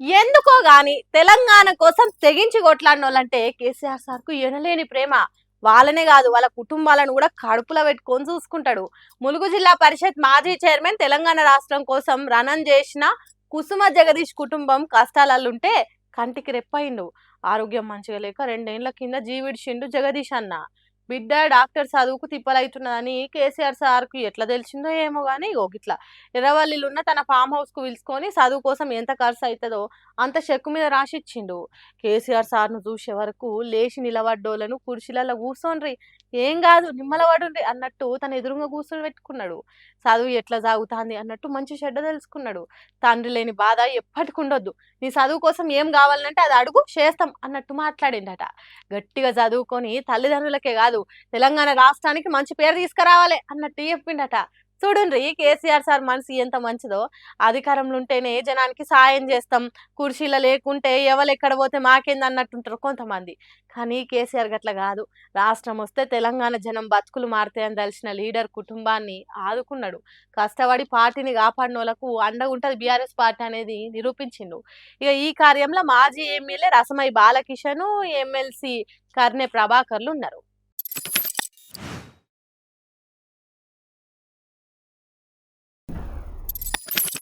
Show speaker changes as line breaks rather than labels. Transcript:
ఎందుకో గాని తెలంగాణ కోసం తెగించి కొట్లాడినోళ్ళంటే కేసీఆర్ సార్ కు ఎనలేని ప్రేమ. వాళ్ళనే కాదు వాళ్ళ కుటుంబాలను కూడా కడుపులో పెట్టుకొని చూసుకుంటాడు. ములుగు జిల్లా పరిషత్ మాజీ చైర్మన్ తెలంగాణ రాష్ట్రం కోసం రణం చేసిన కుసుమ జగదీష్ కుటుంబం కష్టాలల్లుంటే కంటికి రెప్పయిండు. ఆరోగ్యం మంచిగా లేక 2 ఏళ్ల కింద జీవిడిచిండు జగదీష్ అన్న. బిడ్డ డాక్టర్ చదువుకు తిప్పలైతున్నదని కేసీఆర్ సార్కు ఎట్లా తెలిసిందో ఏమో గానీ గిట్లా ఎర్రవల్లిలో ఉన్న తన ఫామ్ హౌస్ కు పిలుచుకొని చదువు కోసం ఎంత ఖర్చు అవుతుందో అంత చెక్కు మీద రాసిచ్చిండు. కేసీఆర్ సార్ను చూసే వరకు లేచి నిలబడ్డోళ్ళను కుర్చీలలో కూర్చోండ్రి, ఏం కాదు నిమ్మలవాడుండ్రి అన్నట్టు తన ఎదురుగా కూర్చొని పెట్టుకున్నాడు. చదువు ఎట్లా సాగుతాంది అన్నట్టు మంచి చెడ్డ తెలుసుకున్నాడు. తండ్రి లేని బాధ ఎప్పటికుండొద్దు, నీ చదువు కోసం ఏం కావాలంటే అది అడుగు చేస్తాం అన్నట్టు మాట్లాడిండట. గట్టిగా చదువుకొని తల్లిదండ్రులకే కాదు తెలంగాణ రాష్ట్రానికి మంచి పేరు తీసుకురావాలి అన్నట్టు చెప్పిండట. చూడుండ్రి కేసీఆర్ సార్ మనసు ఎంత మంచిదో. అధికారంలో ఉంటేనే జనానికి సాయం చేస్తాం, కుర్చీలో లేకుంటే ఎవరు ఎక్కడ పోతే మాకేంది అన్నట్టుంటారు కొంతమంది. కానీ కేసీఆర్ గట్ల కాదు. రాష్ట్రం వస్తే తెలంగాణ జనం బతుకులు మారుతాయని తెలిసిన లీడర్ కుటుంబాన్ని ఆదుకున్నాడు. కష్టపడి పార్టీని కాపాడినోళ్లకు అండగా ఉంటది బీఆర్ఎస్ పార్టీ అనేది నిరూపించిండు. ఇక ఈ కార్యంలో మాజీ ఎమ్మెల్యే రసమై బాలకిషన్, ఎమ్మెల్సీ కర్నె ప్రభాకర్లు ఉన్నారు.